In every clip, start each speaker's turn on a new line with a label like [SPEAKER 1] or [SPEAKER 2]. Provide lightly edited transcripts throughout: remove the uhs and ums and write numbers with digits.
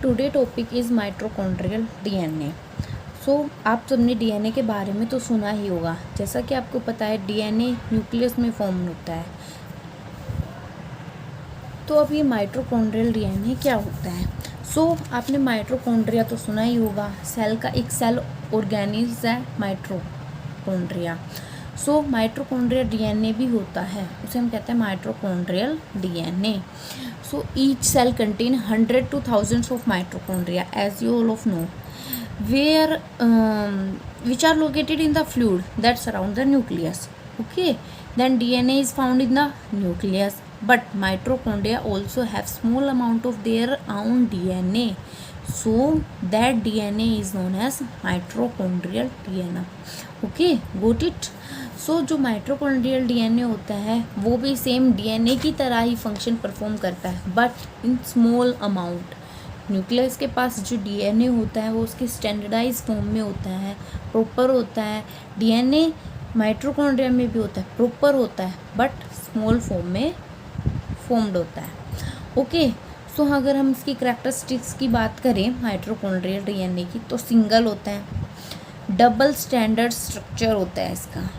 [SPEAKER 1] Today topic is mitochondrial DNA. आप सबने DNA के बारे में तो सुना ही होगा। जैसा कि आपको पता है डीएनए न्यूक्लियस में फॉर्म होता है। तो अब ये माइटोकॉन्ड्रियल डीएनए क्या होता है? आपने माइटोकॉन्ड्रिया तो सुना ही होगा। सेल का एक सेल ऑर्गेनिज्म है माइटोकॉन्ड्रिया। माइटोकॉन्ड्रिया डीएनए भी होता है, उसे हम कहते हैं mitochondrial DNA. Each cell contain 100 to thousands of mitochondria, as you all of know, which are located in the fluid that surround the nucleus. Okay, then DNA is found in the nucleus, but mitochondria also have small amount of their own DNA. So that DNA is known as mitochondrial DNA. Okay, got it? जो mitochondrial DNA होता है वो भी same DNA की तरह ही function perform करता है, but in small amount. Nucleus के पास जो डीएनए होता है वो उसके स्टैंडर्डाइज फॉर्म में होता है, प्रॉपर होता है। डीएनए माइटोकॉन्ड्रिया में भी होता है, प्रॉपर होता है, बट स्मॉल फॉर्म में फॉर्म्ड होता है। ओके, अगर हम इसकी कैरेक्टरिस्टिक्स की बात करें माइटोकॉन्ड्रियल डीएनए की, तो सिंगल होता है, डबल स्टैंडर्ड स्ट्रक्चर होता है इसका।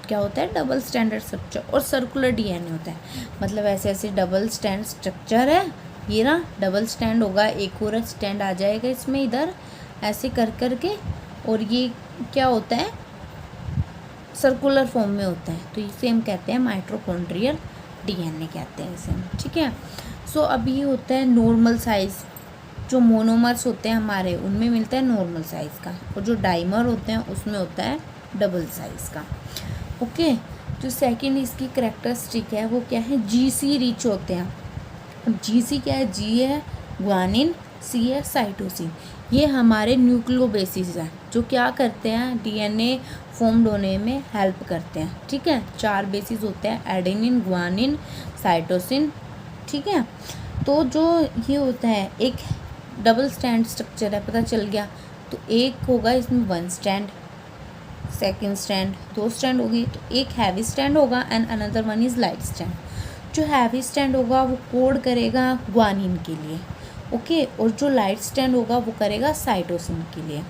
[SPEAKER 1] क्या होता है? Double standard structure. और सर्कुलर डीएनए होता है, मतलब ऐसे ऐसे डबल स्टैंड स्ट्रक्चर है। ये ना डबल स्टैंड होगा, एक और स्टैंड आ जाएगा इसमें इधर ऐसे कर कर के, और ये क्या होता है? सर्कुलर फॉर्म में होता है। तो इसे हम कहते हैं माइटोकॉन्ड्रियल डीएनए कहते हैं इसे हम, ठीक है। अब ये होता है नॉर्मल साइज़। जो मोनोमर्स होते हैं हमारे उनमें मिलता है नॉर्मल साइज़ का, और जो डाइमर होते हैं उसमें होता है डबल साइज़ का। ओके, जो सेकंड इसकी कैरेक्टरिस्टिक है वो क्या है? जीसी रिच होते हैं। अब जीसी क्या है? जी है ग्वानिन, सी है साइटोसिन। ये हमारे न्यूक्लियोबेसिस हैं जो क्या करते हैं? डीएनए फॉर्म्ड होने में हेल्प करते हैं, ठीक है। 4 बेसिस होते हैं, एडेनिन, ग्वानिन, साइटोसिन, ठीक है। तो जो ये होता है एक डबल स्टैंड स्ट्रक्चर है, पता चल गया। तो एक होगा इसमें 1 स्टैंड, सेकेंड स्टैंड, 2 स्टैंड होगी, तो एक हैवी स्टैंड होगा and another one is light stand. जो हैवी स्टैंड होगा वो कोड करेगा ग्वानिन के लिए, ओके, और जो लाइट स्टैंड होगा वो करेगा साइटोसिन के लिए।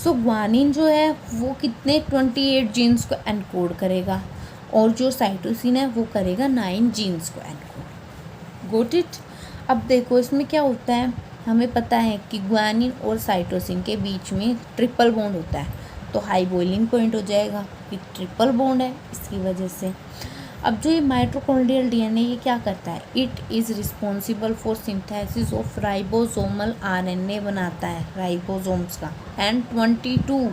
[SPEAKER 1] ग्वानिन जो है वो कितने 28 जीन्स को एनकोड करेगा, और जो साइटोसिन है वो करेगा 9 जीन्स को एनकोड। Got it? अब देखो इसमें क्या होता है, हमें पता है कि ग्वानिन और साइटोसिन के बीच में ट्रिपल बॉन्ड होता है, तो हाई बॉइलिंग पॉइंट हो जाएगा कि ट्रिपल बॉन्ड है इसकी वजह से। अब जो ये माइटोकॉन्ड्रियल डीएनए ये क्या करता है? It is responsible for synthesis of ribosomal RNA बनाता है, राइबोसोम्स का, एंड 22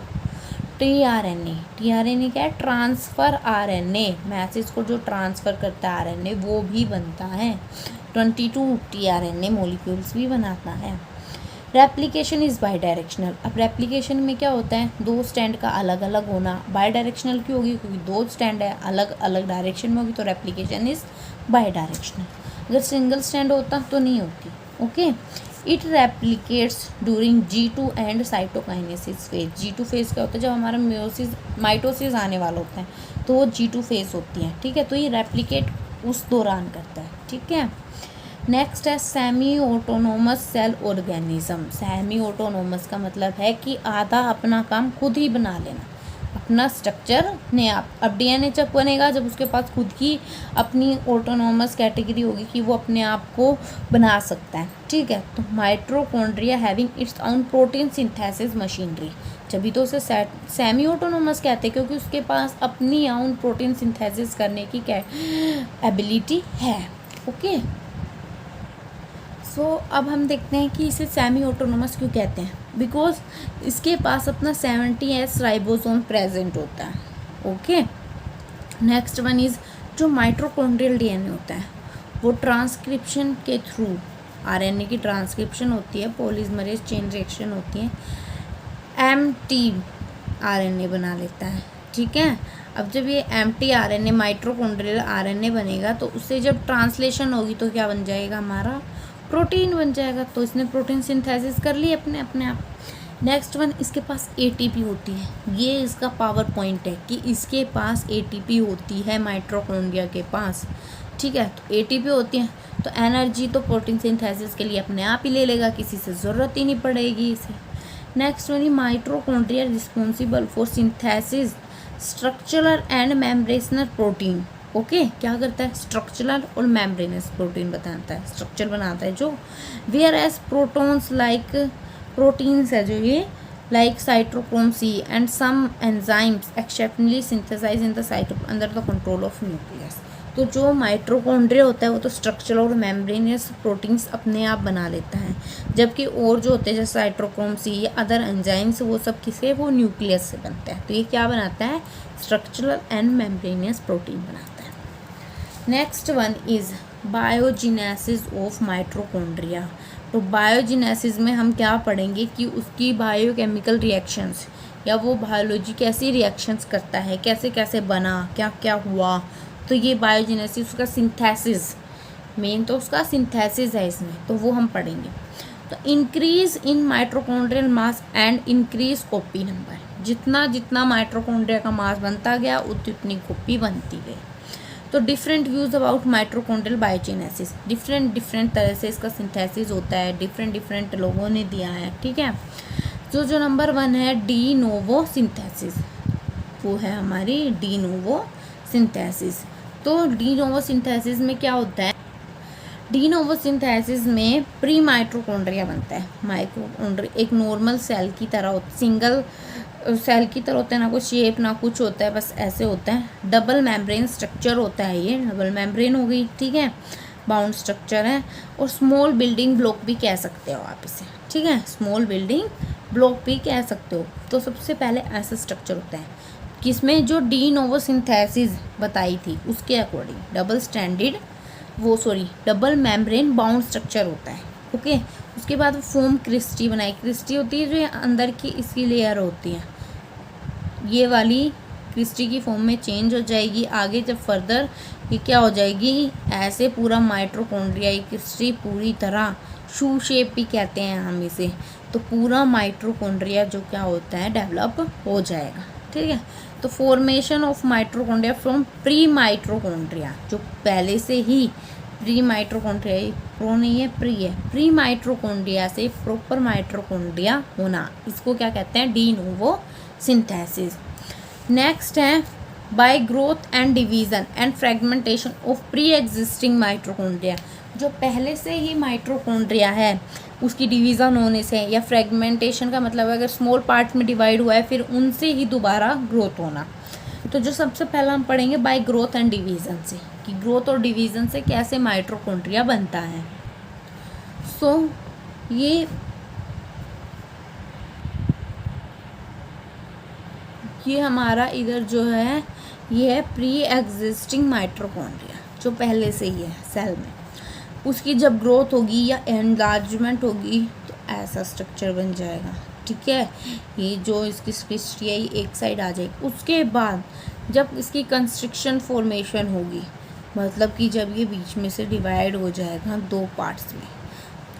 [SPEAKER 1] टीआरएनए। टीआरएनए क्या है? ट्रांसफ़र आरएनए, मैसेज को जो ट्रांसफ़र करता है आरएनए वो भी बनता है। 22 टीआरएनए मॉलिक्यूल्स भी बनाता है। Replication is by directional. अब रेप्लिकेशन में क्या होता है? 2 स्टैंड का अलग अलग होना। बाई डायरेक्शनल क्यों होगी? क्योंकि 2 स्टैंड है, अलग अलग डायरेक्शन में होगी, तो रेप्लिकेशन इज़ बाई डायरेक्शनल। अगर सिंगल स्टैंड होता तो नहीं होती। Okay, it replicates during G2 and cytokinesis phase. G2 phase क्या होता है? जब हमारा माइटोसिस आने वाला होता है तो वो G2 फेज होती है, ठीक है। तो ये रेप्लिकेट उस दौरान करता है, ठीक है। नेक्स्ट है semi autonomous cell organism. Semi autonomous का मतलब है कि आधा अपना काम खुद ही बना लेना, अपना स्ट्रक्चर अपने आप। अब डीएनए जब बनेगा जब उसके पास खुद की अपनी ऑटोनोमस कैटेगरी होगी कि वो अपने आप को बना सकता है, ठीक है। तो mitochondria having its own protein synthesis machinery, जब तो उसे सेमी ऑटोनोमस कहते हैं क्योंकि उसके पास अपनी ओन प्रोटीन सिंथेसिस करने की एबिलिटी है। ओके, अब हम देखते हैं कि इसे सेमी ऑटोनोमस क्यों कहते हैं। बिकॉज इसके पास अपना 70S राइबोसोम प्रेजेंट होता है। ओके, नेक्स्ट वन इज़ जो माइटोकॉन्ड्रियल डीएनए होता है वो ट्रांसक्रिप्शन के थ्रू, आरएनए की ट्रांसक्रिप्शन होती है, पॉलीमरेज चेन रिएक्शन होती है, एम्प्टी आरएनए बना लेता है, ठीक है। अब जब ये एम्प्टी आरएनए माइटोकॉन्ड्रियल आरएनए बनेगा तो उससे जब ट्रांसलेशन होगी तो क्या बन जाएगा? हमारा प्रोटीन बन जाएगा। तो इसने प्रोटीन सिंथेसिस कर ली अपने आप। नेक्स्ट वन, इसके पास एटीपी होती है। ये इसका पावर पॉइंट है कि इसके पास एटीपी होती है माइटोकॉन्ड्रिया के पास, ठीक है। तो एटीपी होती है तो एनर्जी तो प्रोटीन सिंथेसिस के लिए अपने आप ही ले लेगा, किसी से ज़रूरत ही नहीं पड़ेगी इसे। Next one, mitochondria responsible for synthesis structural and membranes protein. Okay, क्या करता है? स्ट्रक्चरल और मेम्ब्रेनस प्रोटीन बताता है, स्ट्रक्चर बनाता है जो। Whereas protons like proteins है जो ये like cytochrome C and some enzymes exceptionally synthesise in the cyto under the control of nucleus. तो जो माइटोकॉन्ड्रिया होता है वो तो स्ट्रक्चरल और मेम्ब्रेनस प्रोटीन्स अपने आप बना लेता है, जबकि और जो होते हैं जैसे साइटोक्रोम सी या अदर एंजाइम्स वो सब किसे, वो न्यूक्लियस से बनते हैं। तो ये क्या बनाता है? स्ट्रक्चरल एंड मेम्ब्रेनस प्रोटीन बनाता है। Next one is biogenesis of mitochondria. तो बायोजिनेसिस में हम क्या पढ़ेंगे कि उसकी बायोकेमिकल रिएक्शंस या वो बायोलॉजी कैसी रिएक्शंस करता है, कैसे कैसे बना, क्या क्या हुआ। तो ये बायोजेनेसिस, उसका सिंथेसिस, मेन तो उसका सिंथेसिस है इसमें, तो वो हम पढ़ेंगे। तो increase in mitochondrial mass and increase copy number. जितना जितना माइटोकॉन्ड्रिया का मास बनता गया उतनी कॉपी बनती गई। तो different views about mitochondrial biogenesis, different तरह से इसका सिंथेसिस होता है, डिफरेंट लोगों ने दिया है, ठीक है। जो नंबर 1 है डी नोवो सिंथेसिस, वो है हमारी डी नोवो सिंथेसिस। तो डी नोवो सिंथेसिस में क्या होता है? डी नोवो सिंथेसिस में प्री माइटोकॉन्ड्रिया बनता है। माइटोकॉन्ड्रिया एक नॉर्मल सेल की तरह होता है, सिंगल सेल की तरह होता है, ना कोई शेप ना कुछ होता है, बस ऐसे होता है। डबल मेम्ब्रेन स्ट्रक्चर होता है, ये डबल मेम्ब्रेन हो गई, ठीक है, बाउंड स्ट्रक्चर है। और स्मॉल बिल्डिंग ब्लॉक भी कह सकते हो आप इसे, ठीक है, स्मॉल बिल्डिंग ब्लॉक भी कह सकते हो। तो सबसे पहले ऐसा स्ट्रक्चर होता है किसमें, जो डी नोवो सिंथेसिस बताई थी उसके according double membrane bound structure होता है। ओके, उसके बाद फोम क्रिस्टी बनाई। क्रिस्टी होती है जो अंदर की इसकी लेयर होती है, ये वाली क्रिस्टी की फॉर्म में चेंज हो जाएगी। आगे जब फर्दर ये क्या हो जाएगी, ऐसे पूरा माइटोकॉन्ड्रिया क्रिस्टी पूरी तरह शू शेप भी कहते हैं हम इसे। तो पूरा माइटोकॉन्ड्रिया जो क्या होता है डेवलप हो जाएगा, ठीक है। तो formation of mitochondria from pre mitochondria, जो पहले से ही प्री माइटोकॉन्ड्रिया, प्रो नहीं है प्री है, प्री माइटोकॉन्ड्रिया से प्रॉपर माइटोकॉन्ड्रिया होना, इसको क्या कहते हैं? De novo synthesis. नेक्स्ट है bye growth and division and fragmentation of pre existing mitochondria. जो पहले से ही माइटोकॉन्ड्रिया है उसकी डिवीज़न होने से, या फ्रेगमेंटेशन का मतलब अगर स्मॉल पार्ट में डिवाइड हुआ है फिर उनसे ही दोबारा ग्रोथ होना। तो जो सबसे पहला हम पढ़ेंगे बाय ग्रोथ एंड डिवीज़न से, कि ग्रोथ और डिवीज़न से कैसे माइटोकॉन्ड्रिया बनता है। सो ये हमारा इधर जो है ये है प्री एग्जिस्टिंग माइटोकॉन्ड्रिया, जो पहले से ही है सेल में। उसकी जब ग्रोथ होगी या एनलार्जमेंट होगी तो ऐसा स्ट्रक्चर बन जाएगा, ठीक है। ये जो इसकी क्रिस्टी है एक साइड आ जाएगी। उसके बाद जब इसकी कंस्ट्रक्शन फॉर्मेशन होगी, मतलब कि जब ये बीच में से डिवाइड हो जाएगा दो पार्ट्स में,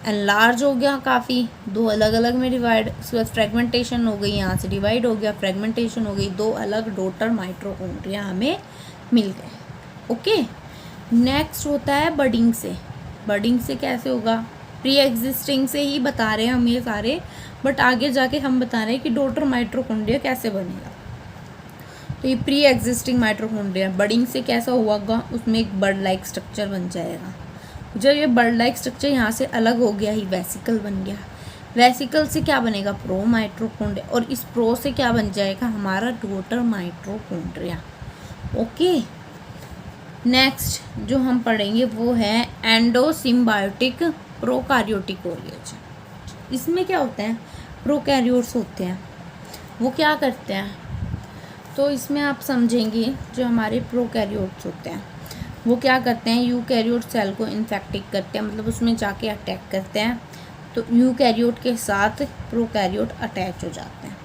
[SPEAKER 1] एनलार्ज हो गया काफ़ी, दो अलग अलग में डिवाइड, उसके बाद फ्रेगमेंटेशन हो गई, यहाँ से डिवाइड हो गया, फ्रेगमेंटेशन हो गई, दो अलग डॉटर माइटोकॉन्ड्रिया हमें मिल गए। ओके, नेक्स्ट होता है बडिंग से। बडिंग से कैसे होगा? प्री एग्जिस्टिंग से ही बता रहे हैं हम ये सारे, बट आगे जाके हम बता रहे हैं कि डॉटर माइटोकॉन्ड्रिया कैसे बनेगा। तो ये प्री एग्जिस्टिंग माइटोकॉन्ड्रिया बडिंग से कैसा होगा, उसमें एक बर्ड लाइक स्ट्रक्चर बन जाएगा। जब ये बर्ड लाइक स्ट्रक्चर यहाँ से अलग हो गया, ही वेसिकल बन गया। वेसिकल से क्या बनेगा? प्रो माइटोकॉन्ड्रिया, और इस प्रो से क्या बन जाएगा? हमारा डॉटर माइटोकॉन्ड्रिया। ओके, नेक्स्ट जो हम पढ़ेंगे वो है एंडोसिम्बायोटिक प्रोकैरियोटिक ऑर्गेनिज्म। इसमें क्या होता है? प्रोकैरियोट्स होते हैं, वो क्या करते हैं? तो इसमें आप समझेंगे जो हमारे प्रोकैरियोट्स होते हैं वो क्या करते हैं, यूकैरियोट सेल को इन्फेक्ट करते हैं, मतलब उसमें जाके अटैक करते हैं। तो यूकैरियोट के साथ प्रोकैरियोट अटैच हो जाते हैं।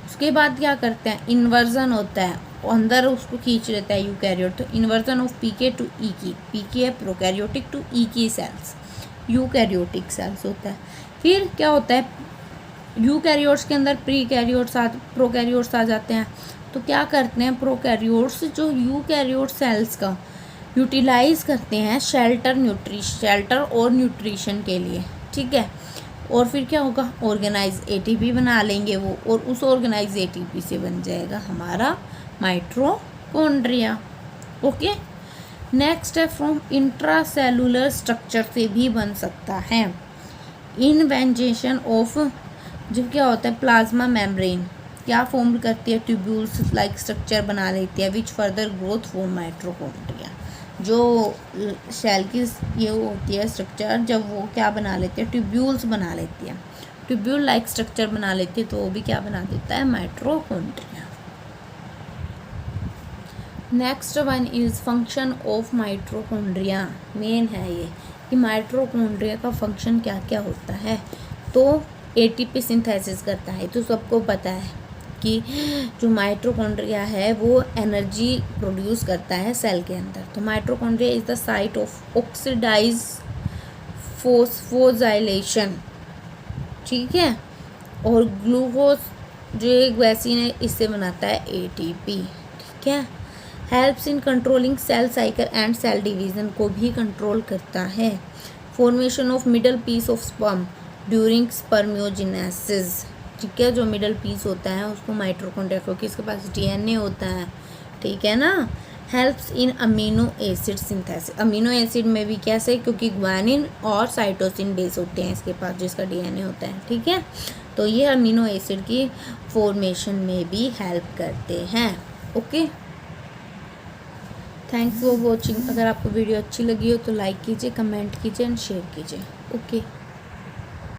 [SPEAKER 1] उसके बाद क्या करते हैं, इन्वर्जन होता है, अंदर उसको खींच लेता है यूकैरियोट। तो inversion of PK to EK, PK है prokaryotic to EK cells, eukaryotic cells होता है। फिर क्या होता है, यूकैरियोट्स के अंदर प्रोकैरियोट्स आ जाते हैं। तो क्या करते हैं प्रोकैरियोट्स, जो यूकैरियोट सेल्स का यूटिलाइज करते हैं शेल्टर और न्यूट्रिशन के लिए, ठीक है। और फिर क्या होगा, ऑर्गेनाइज एटीपी बना लेंगे वो, और उस ऑर्गेनाइज एटीपी से बन जाएगा हमारा माइटोकॉन्ड्रिया। ओके, नेक्स्ट है फ्रॉम इंट्रासेलुलर स्ट्रक्चर से भी बन सकता है। इन्वेंजेशन ऑफ, जब क्या होता है प्लाज्मा मेम्ब्रेन क्या फॉर्म करती है, ट्यूब्यूल्स लाइक स्ट्रक्चर बना लेती है which further growth for mitochondria. जो सेल की ये होती है स्ट्रक्चर, जब वो क्या बना लेती है, ट्यूब्यूल्स बना लेती है, ट्यूब्यूल लाइक स्ट्रक्चर बना लेती है, तो वो भी क्या बना देता है, mitochondria. Next one is function of mitochondria. Main है ये कि माइटोकॉन्ड्रिया का फंक्शन क्या क्या होता है। तो एटीपी सिंथेसिस करता है, तो सबको पता है कि जो माइटोकॉन्ड्रिया है वो एनर्जी प्रोड्यूस करता है सेल के अंदर। तो mitochondria is the site of oxidise phosphorylation, ठीक है। और ग्लूकोज जो एक वैक्सीन है इससे बनाता है एटीपी, ठीक है। Helps in controlling cell cycle and cell division को भी कंट्रोल करता है। Formation of middle piece of sperm during spermiogenesis, ठीक है। जो मिडल पीस होता है उसको माइटोकॉन्ड्रिया, क्योंकि इसके पास डीएनए होता है, ठीक है ना। Helps in amino acid synthesis, amino acid में भी कैसे, क्योंकि ग्वानिन और साइटोसिन बेस होते हैं इसके पास जिसका डीएनए होता है, ठीक है। तो ये अमीनो एसिड की फॉर्मेशन में भी हेल्प करते हैं। Okay, thanks for watching. अगर आपको वीडियो अच्छी लगी हो तो लाइक कीजिए, कमेंट कीजिए एंड शेयर कीजिए। ओके।